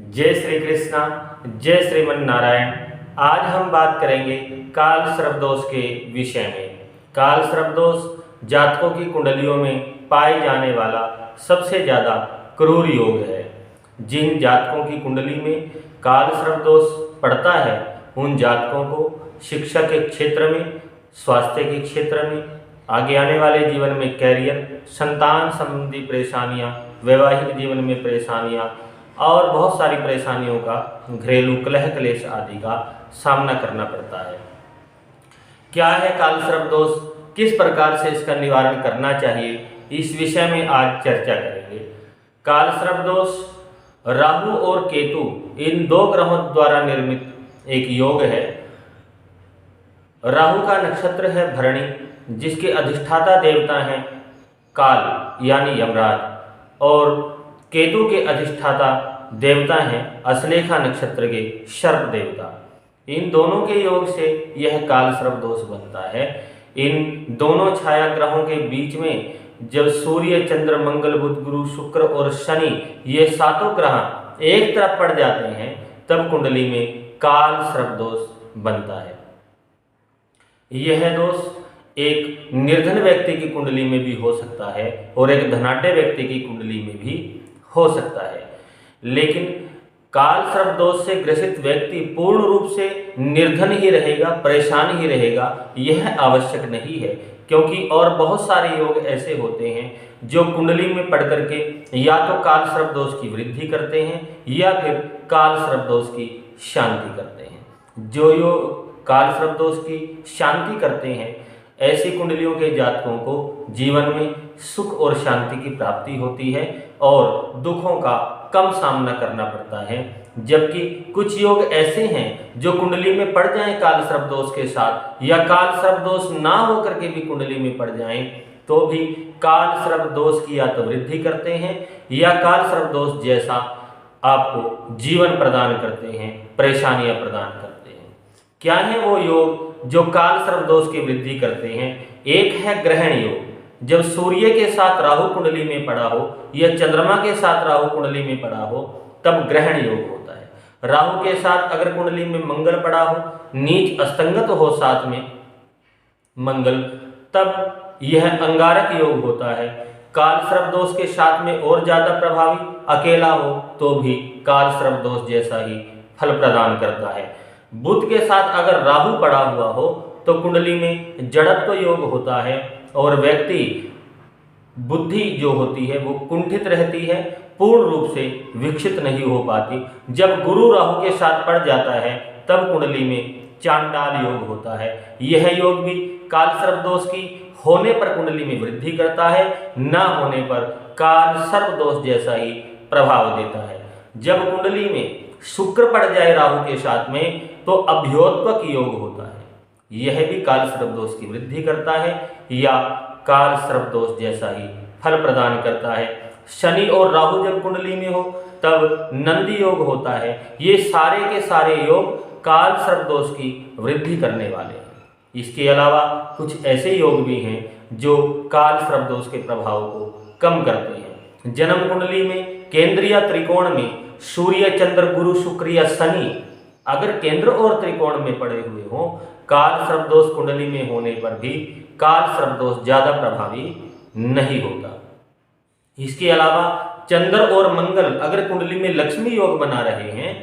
जय श्री कृष्णा, जय श्रीमन नारायण। आज हम बात करेंगे काल सर्प दोष के विषय में। काल सर्प दोष जातकों की कुंडलियों में पाए जाने वाला सबसे ज़्यादा क्रूर योग है। जिन जातकों की कुंडली में काल सर्प दोष पड़ता है उन जातकों को शिक्षा के क्षेत्र में, स्वास्थ्य के क्षेत्र में, आगे आने वाले जीवन में कैरियर, संतान संबंधी परेशानियां, वैवाहिक जीवन में परेशानियां और बहुत सारी परेशानियों का, घरेलू कलह क्लेश आदि का सामना करना पड़ता है। क्या है काल सर्प दोष, किस प्रकार से इसका निवारण करना चाहिए, इस विषय में आज चर्चा करेंगे। काल सर्प दोष राहु और केतु इन दो ग्रहों द्वारा निर्मित एक योग है। राहु का नक्षत्र है भरणी, जिसके अधिष्ठाता देवता हैं काल यानी यमराज, और केतु के अधिष्ठाता देवता हैं अश्लेषा नक्षत्र के सर्प देवता। इन दोनों के योग से यह काल सर्प दोष बनता है। इन दोनों छाया ग्रहों के बीच में जब सूर्य, चंद्र, मंगल, बुध, गुरु, शुक्र और शनि ये सातों ग्रह एक तरफ पड़ जाते हैं तब कुंडली में काल सर्प दोष बनता है। यह दोष एक निर्धन व्यक्ति की कुंडली में भी हो सकता है और एक धनाढ्य व्यक्ति की कुंडली में भी हो सकता है। लेकिन काल सर्प दोष से ग्रसित व्यक्ति पूर्ण रूप से निर्धन ही रहेगा, परेशान ही रहेगा, यह आवश्यक नहीं है। क्योंकि और बहुत सारे योग ऐसे होते हैं जो कुंडली में पढ़ करके या तो काल सर्प दोष की वृद्धि करते हैं या फिर काल सर्प दोष की शांति करते हैं। जो योग काल सर्प दोष की शांति करते हैं ऐसी कुंडलियों के जातकों को जीवन में सुख और शांति की प्राप्ति होती है और दुखों का कम सामना करना पड़ता है। जबकि कुछ योग ऐसे हैं जो कुंडली में पड़ जाएं काल सर्प दोष के साथ, या काल सर्प दोष ना होकर के भी कुंडली में पड़ जाएं तो भी काल सर्प दोष की या तो वृद्धि करते हैं या काल सर्प दोष जैसा आपको जीवन प्रदान करते हैं, परेशानियां प्रदान करते हैं। क्या है वो योग जो काल सर्प दोष की वृद्धि करते हैं? एक है ग्रहण योग। जब सूर्य के साथ राहु कुंडली में पड़ा हो या चंद्रमा के साथ राहु कुंडली में पड़ा हो तब ग्रहण योग होता है। राहु के साथ अगर कुंडली में मंगल पड़ा हो, नीच अस्तंगत हो साथ में मंगल, तब यह अंगारक योग होता है। काल सर्प दोष के साथ में और ज्यादा प्रभावी अकेला हो तो भी काल सर्प दोष जैसा ही फल प्रदान करता है। बुध के साथ अगर राहु पड़ा हुआ हो तो कुंडली में जड़त्व योग होता है और व्यक्ति बुद्धि जो होती है वो कुंठित रहती है, पूर्ण रूप से विकसित नहीं हो पाती। जब गुरु राहु के साथ पड़ जाता है तब कुंडली में चांडाल योग होता है। यह योग भी काल सर्प दोष की होने पर कुंडली में वृद्धि करता है, ना होने पर काल सर्प दोष जैसा ही प्रभाव देता है। जब कुंडली में शुक्र पड़ जाए राहु के साथ में तो अभ्योत्पक योग होता है। यह भी काल सर्प दोष की वृद्धि करता है या काल सर्प दोष जैसा ही फल प्रदान करता है। शनि और राहु जब कुंडली में हो तब नंदी योग होता है। ये सारे के सारे योग काल सर्प दोष की वृद्धि करने वाले हैं। इसके अलावा कुछ ऐसे योग भी हैं जो काल सर्प दोष के प्रभाव को कम करते हैं। जन्म कुंडली में केंद्रीय त्रिकोण में सूर्य, चंद्र, गुरु, शुक्र या शनि अगर केंद्र और त्रिकोण में पड़े हुए हों, काल सर्प दोष कुंडली में होने पर भी काल सर्प दोष ज्यादा प्रभावी नहीं होता। इसके अलावा चंद्र और मंगल अगर कुंडली में लक्ष्मी योग बना रहे हैं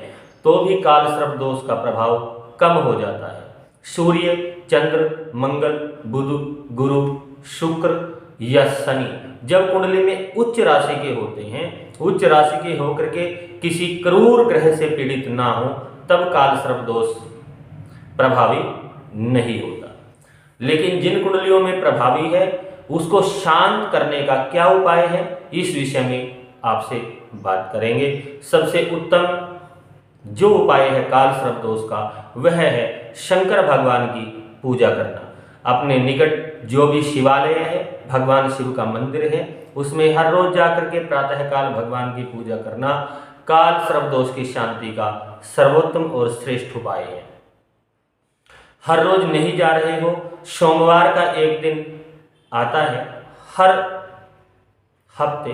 तो भी काल सर्प दोष का प्रभाव कम हो जाता है। सूर्य, चंद्र, मंगल, बुध, गुरु, शुक्र या शनि जब कुंडली में उच्च राशि के होते हैं, उच्च राशि के होकर के किसी क्रूर ग्रह से पीड़ित ना हो तब काल सर्प दोष प्रभावी नहीं होता। लेकिन जिन कुंडलियों में प्रभावी है उसको शांत करने का क्या उपाय है, इस विषय में आपसे बात करेंगे। सबसे उत्तम जो उपाय है काल सर्प दोष का वह है शंकर भगवान की पूजा करना। अपने निकट जो भी शिवालय है, भगवान शिव का मंदिर है, उसमें हर रोज जाकर के प्रातःकाल भगवान की पूजा करना काल सर्प दोष की शांति का सर्वोत्तम और श्रेष्ठ उपाय है। हर रोज नहीं जा रहे हो, सोमवार का एक दिन आता है हर हफ्ते,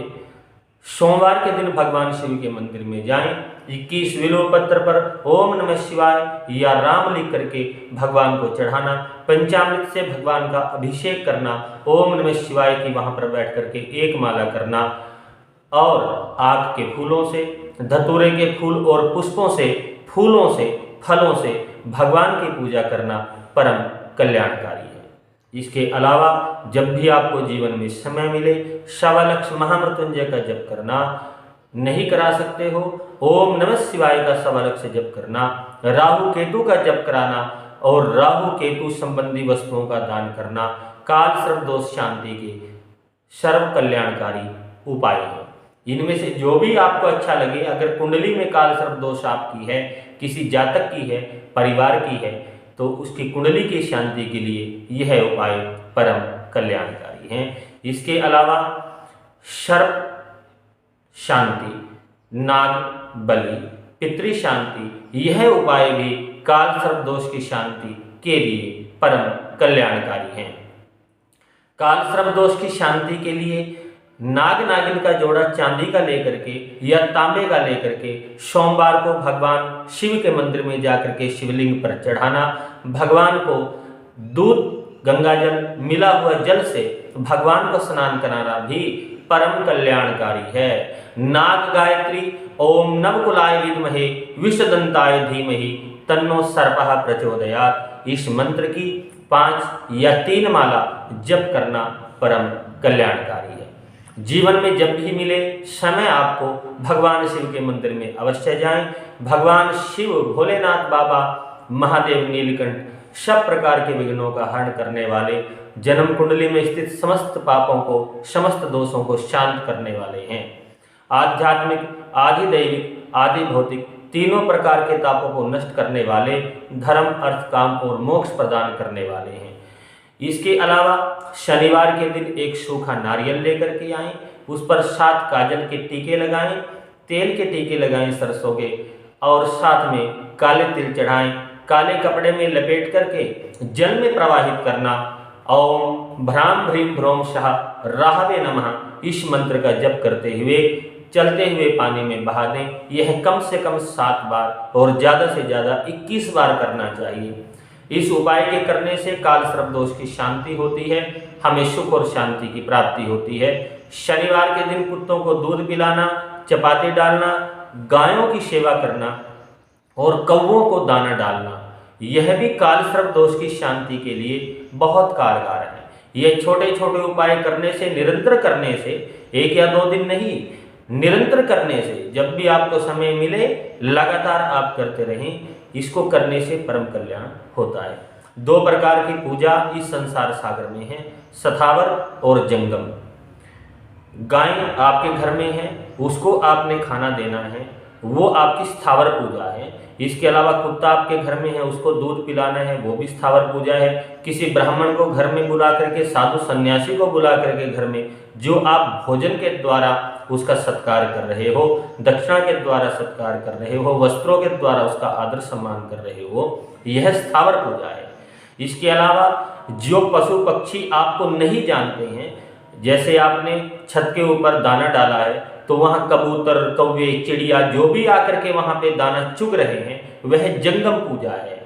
सोमवार के दिन भगवान शिव के मंदिर में जाएं, 21 बिल्व पत्र पर ओम नमः शिवाय या राम लिख करके भगवान को चढ़ाना, पंचामृत से भगवान का अभिषेक करना, ओम नमः शिवाय की वहां पर बैठ करके एक माला करना और आग के फूलों से, धतूरे के फूल और पुष्पों से, फूलों से, फलों से भगवान की पूजा करना परम कल्याणकारी है। इसके अलावा जब भी आपको जीवन में समय मिले, 1.25 महामृत्युंजय का जप करना, नहीं करा सकते हो ओम नमः शिवाय का 1.25 जप करना, राहु केतु का जप कराना और राहु केतु संबंधी वस्तुओं का दान करना काल सर्प दोष शांति के सर्व कल्याणकारी उपाय है। इनमें से जो भी आपको अच्छा लगे, अगर कुंडली में काल सर्प दोष आपकी है, किसी जातक की है, परिवार की है, तो उसकी कुंडली की शांति के लिए यह उपाय परम कल्याणकारी हैं। इसके अलावा सर्प शांति, नाग बलि, पितृ शांति, यह उपाय भी काल सर्प दोष की शांति के लिए परम कल्याणकारी हैं। काल सर्प दोष की शांति के लिए नाग नागिन का जोड़ा चांदी का लेकर के या तांबे का लेकर के सोमवार को भगवान शिव के मंदिर में जाकर के शिवलिंग पर चढ़ाना, भगवान को दूध गंगाजल मिला हुआ जल से भगवान को स्नान कराना भी परम कल्याणकारी है। नाग गायत्री ओम नवकुलाय विद्महे विषदंताय धीमहि तन्नो सर्पः प्रचोदयात्, इस मंत्र की 5 या 3 माला जप करना परम कल्याणकारी है। जीवन में जब भी मिले समय आपको भगवान शिव के मंदिर में अवश्य जाएं। भगवान शिव, भोलेनाथ बाबा, महादेव, नीलकंठ सब प्रकार के विघ्नों का हरण करने वाले, जन्म कुंडली में स्थित समस्त पापों को, समस्त दोषों को शांत करने वाले हैं। आध्यात्मिक, आदि दैविक, आदि भौतिक तीनों प्रकार के तापों को नष्ट करने वाले, धर्म, अर्थ, काम और मोक्ष प्रदान करने वाले हैं। इसके अलावा शनिवार के दिन एक सूखा नारियल लेकर के आएं, उस पर 7 काजल के टीके लगाएं, तेल के टीके लगाएं सरसों के, और साथ में काले तिल चढ़ाएं। काले कपड़े में लपेट करके जल में प्रवाहित करना। ओम भ्राम भ्रीम भ्रोम शाह राहवे नमः, इस मंत्र का जप करते हुए चलते हुए पानी में बहा दें। यह कम से कम 7 बार और ज़्यादा से ज़्यादा 21 बार करना चाहिए। इस उपाय के करने से काल सर्प दोष की शांति होती है, हमें सुख और शांति की प्राप्ति होती है। शनिवार के दिन कुत्तों को दूध पिलाना, चपाती डालना, गायों की सेवा करना और कौवों को दाना डालना, यह भी काल सर्प दोष की शांति के लिए बहुत कारगर है। ये छोटे छोटे उपाय करने से, निरंतर करने से, 1 या 2 दिन नहीं, निरंतर करने से, जब भी आपको समय मिले लगातार आप करते रहें, इसको करने से परम कल्याण होता है। 2 प्रकार की पूजा इस संसार सागर में है, स्थावर और जंगम। गाय आपके घर में है, उसको आपने खाना देना है, वो आपकी स्थावर पूजा है। इसके अलावा कुत्ता आपके घर में है, उसको दूध पिलाना है, वो भी स्थावर पूजा है। किसी ब्राह्मण को घर में बुला करके, साधु सन्यासी को बुला करके घर में, जो आप भोजन के द्वारा उसका सत्कार कर रहे हो, दक्षिणा के द्वारा सत्कार कर रहे हो, वस्त्रों के द्वारा उसका आदर सम्मान कर रहे हो, यह स्थावर पूजा है। इसके अलावा जो पशु पक्षी आपको नहीं जानते हैं, जैसे आपने छत के ऊपर दाना डाला है तो वहाँ कबूतर, कौवे, चिड़िया जो भी आकर के वहाँ पे दाना चुग रहे हैं, वह जंगम पूजा है।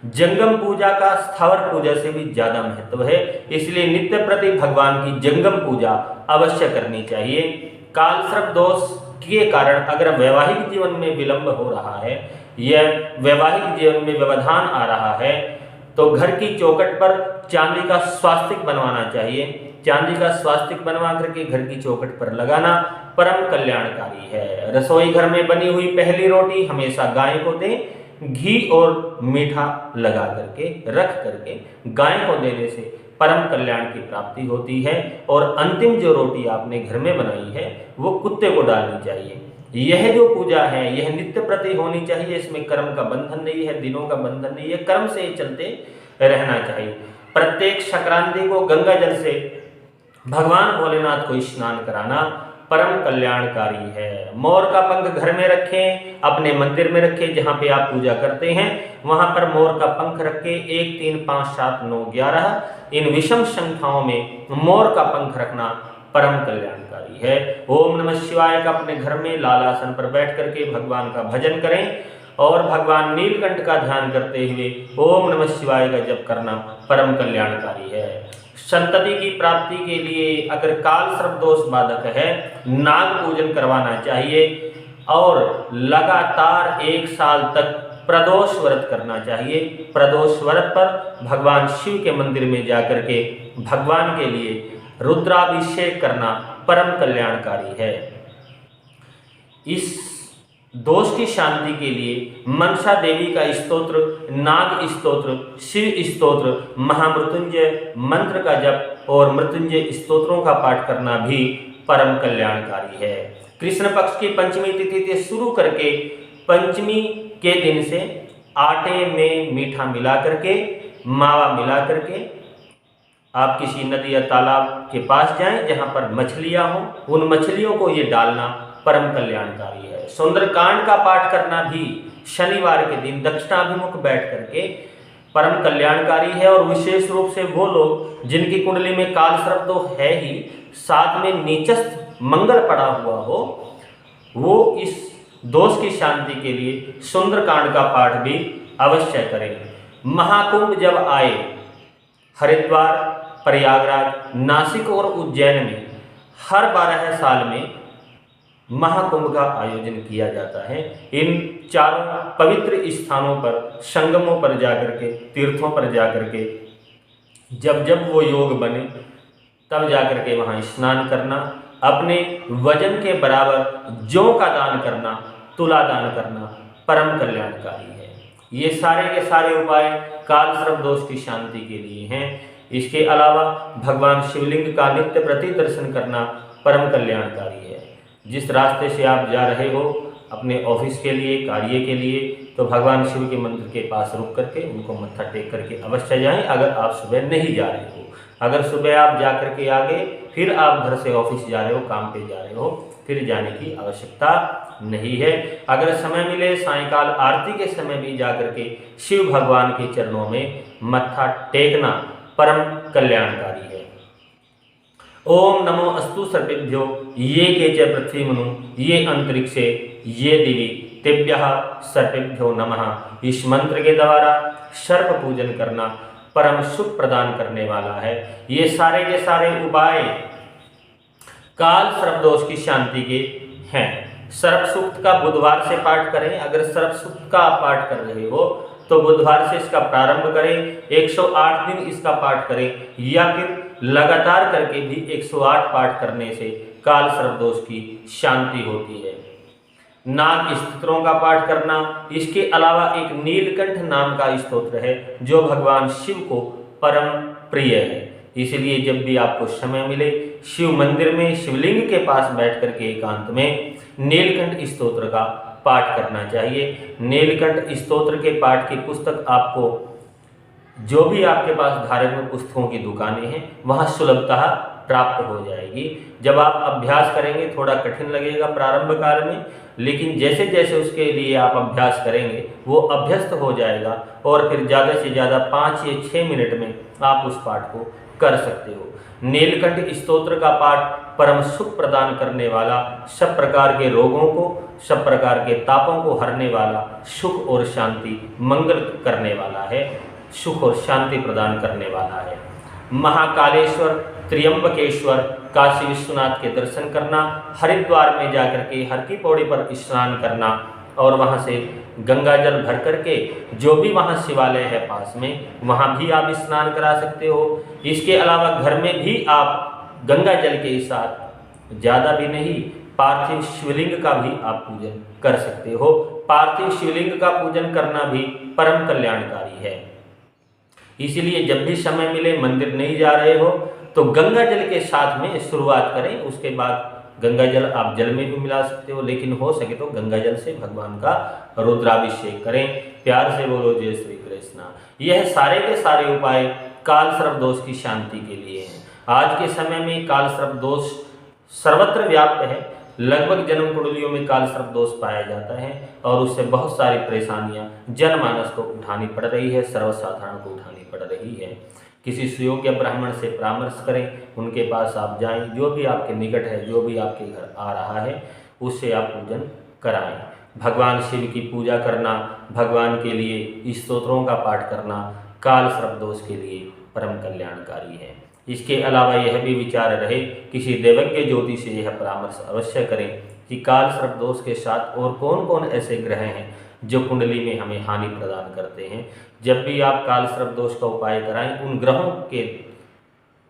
जंगम पूजा का स्थावर पूजा से भी ज्यादा महत्व है, इसलिए नित्य प्रति भगवान की जंगम पूजा अवश्य करनी चाहिए। काल सर्प दोष के कारण अगर वैवाहिक जीवन में विलंब हो रहा है या वैवाहिक जीवन में व्यवधान आ रहा है, तो घर की चौखट पर चांदी का स्वास्तिक बनवाना चाहिए। चांदी का स्वास्तिक बनवा करके घर की चौखट पर लगाना परम कल्याणकारी है। रसोई घर में बनी हुई पहली रोटी हमेशा गाय को दें। घी और मीठा लगा करके रख करके गाय को देने से परम कल्याण की प्राप्ति होती है। और अंतिम जो रोटी आपने घर में बनाई है वो कुत्ते को डालनी चाहिए। यह जो पूजा है यह नित्य प्रति होनी चाहिए। इसमें कर्म का बंधन नहीं है, दिनों का बंधन नहीं है, कर्म से चलते रहना चाहिए। प्रत्येक संक्रांति को गंगा जल से भगवान भोलेनाथ को स्नान कराना परम कल्याणकारी है। मोर का पंख घर में रखें, अपने मंदिर में रखें, जहाँ पे आप पूजा करते हैं वहां पर मोर का पंख रखें। 1, 3, 5, 7, 9, 11 इन विषम संख्याओं में मोर का पंख रखना परम कल्याणकारी है। ओम नमः शिवाय का अपने घर में लाल आसन पर बैठ करके भगवान का भजन करें और भगवान नीलकंठ का ध्यान करते हुए ओम नमः शिवाय का जप करना परम कल्याणकारी है। संतति की प्राप्ति के लिए अगर काल सर्प दोष बाधक है, नाग पूजन करवाना चाहिए और लगातार 1 साल तक प्रदोष व्रत करना चाहिए। प्रदोष व्रत पर भगवान शिव के मंदिर में जाकर के भगवान के लिए रुद्राभिषेक करना परम कल्याणकारी है। इस दोष की शांति के लिए मनसा देवी का स्तोत्र, नाग स्तोत्र, शिव स्तोत्र, महामृत्युंजय मंत्र का जप और मृत्युंजय स्तोत्रों का पाठ करना भी परम कल्याणकारी है। कृष्ण पक्ष की पंचमी तिथि से शुरू करके पंचमी के दिन से आटे में मीठा मिला करके, मावा मिला करके आप किसी नदी या तालाब के पास जाएं जहां पर मछलियां हों, उन मछलियों को ये डालना परम कल्याणकारी है। सुंदरकांड का पाठ करना भी शनिवार के दिन दक्षिणाभिमुख बैठ करके परम कल्याणकारी है। और विशेष रूप से वो लोग जिनकी कुंडली में काल सर्प तो है ही, साथ में नीचस्थ मंगल पड़ा हुआ हो, वो इस दोष की शांति के लिए सुंदरकांड का पाठ भी अवश्य करें। महाकुंभ जब आए, हरिद्वार, प्रयागराज, नासिक और उज्जैन में हर 12 साल में महाकुंभ का आयोजन किया जाता है। इन चारों पवित्र स्थानों पर, संगमों पर जाकर के, तीर्थों पर जाकर के जब जब वो योग बने तब जाकर के वहाँ स्नान करना, अपने वजन के बराबर जौ का दान करना, तुला दान करना परम कल्याणकारी है। ये सारे के सारे उपाय काल सर्प दोष की शांति के लिए हैं। इसके अलावा भगवान शिवलिंग का नित्य प्रति दर्शन करना परम कल्याणकारी है। जिस रास्ते से आप जा रहे हो अपने ऑफिस के लिए, कार्य के लिए, तो भगवान शिव के मंदिर के पास रुक करके उनको मत्था टेक करके अवश्य जाएं। अगर आप सुबह नहीं जा रहे हो, अगर सुबह आप जा करके आ गए, फिर आप घर से ऑफिस जा रहे हो, काम पे जा रहे हो, फिर जाने की आवश्यकता नहीं है। अगर समय मिले सायंकाल आरती के समय भी जा करके शिव भगवान के चरणों में मत्था टेकना परम कल्याणकारी है। ओम नमो अस्तु सर्पेभ्यो ये के च पृथ्वी मनु ये अंतरिक्षे ये दिवी तेभ्यः सर्पेभ्यो नमः। इस मंत्र के द्वारा सर्प पूजन करना परम सुख प्रदान करने वाला है। ये सारे के सारे उपाय काल सर्प दोष की शांति के हैं। सर्प सूक्त का बुधवार से पाठ करें। अगर सर्प सूक्त का आप पाठ कर रहे हो तो बुधवार से इसका प्रारंभ करें, 108 दिन इसका पाठ करें, या फिर लगातार करके भी 108 पाठ करने से काल सर्प दोष की शांति होती है। नाग स्तोत्रों का पाठ करना, इसके अलावा एक नीलकंठ नाम का स्तोत्र है जो भगवान शिव को परम प्रिय है। इसलिए जब भी आपको समय मिले शिव मंदिर में शिवलिंग के पास बैठ करके एकांत में नीलकंठ स्तोत्र का पाठ करना चाहिए। नीलकंठ स्तोत्र के पाठ की पुस्तक आपको जो भी आपके पास धार्मिक पुस्तकों की दुकानें हैं वहाँ सुलभतः प्राप्त हो जाएगी। जब आप अभ्यास करेंगे थोड़ा कठिन लगेगा प्रारंभ काल में, लेकिन जैसे जैसे उसके लिए आप अभ्यास करेंगे वो अभ्यस्त हो जाएगा और फिर ज़्यादा से ज़्यादा 5 या 6 मिनट में आप उस पाठ को कर सकते हो। नीलकंठ स्तोत्र का पाठ परम सुख प्रदान करने वाला, सब प्रकार के रोगों को, सब प्रकार के तापों को हरने वाला, सुख और शांति मंगल करने वाला है, सुख और शांति प्रदान करने वाला है। महाकालेश्वर, त्र्यंबकेश्वर, काशी विश्वनाथ के दर्शन करना, हरिद्वार में जाकर के हर की पौड़ी पर स्नान करना और वहाँ से गंगा जल भर करके जो भी वहाँ शिवालय है पास में वहाँ भी आप स्नान करा सकते हो। इसके अलावा घर में भी आप गंगा जल के साथ ज़्यादा भी नहीं पार्थिव शिवलिंग का भी आप पूजन कर सकते हो। पार्थिव शिवलिंग का पूजन करना भी परम कल्याणकारी है। इसलिए जब भी समय मिले, मंदिर नहीं जा रहे हो तो गंगा जल के साथ में शुरुआत करें। उसके बाद गंगा जल आप जल में भी मिला सकते हो, लेकिन हो सके तो गंगा जल से भगवान का रुद्राभिषेक करें। प्यार से बोलो जय श्री कृष्ण। यह सारे के सारे उपाय काल सर्प दोष की शांति के लिए हैं। आज के समय में काल सर्प दोष सर्वत्र व्याप्त है। लगभग जन्म कुंडलियों में काल सर्प दोष पाया जाता है और उससे बहुत सारी परेशानियां जनमानस को उठानी पड़ रही है, सर्वसाधारण को उठानी पड़ रही है। किसी सुयोग्य ब्राह्मण से परामर्श करें, उनके पास आप जाएं, जो भी आपके निकट है, जो भी आपके घर आ रहा है, उससे आप पूजन कराएं। भगवान शिव की पूजा करना, भगवान के लिए स्तोत्रों का पाठ करना काल सर्प दोष के लिए परम कल्याणकारी है। इसके अलावा यह भी विचार रहे, किसी देवज्ञ ज्योति से यह परामर्श अवश्य करें कि काल सर्प दोष के साथ और कौन कौन ऐसे ग्रह हैं जो कुंडली में हमें हानि प्रदान करते हैं। जब भी आप काल सर्प दोष का उपाय कराएं, उन ग्रहों के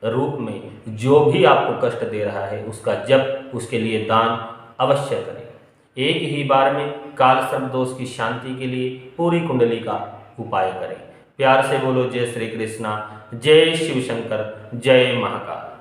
रूप में जो भी आपको कष्ट दे रहा है उसका जप, उसके लिए दान अवश्य करें। एक ही बार में काल सर्प दोष की शांति के लिए पूरी कुंडली का उपाय करें। प्यार से बोलो जय श्री कृष्णा, जय शिव शंकर, जय महाकाल।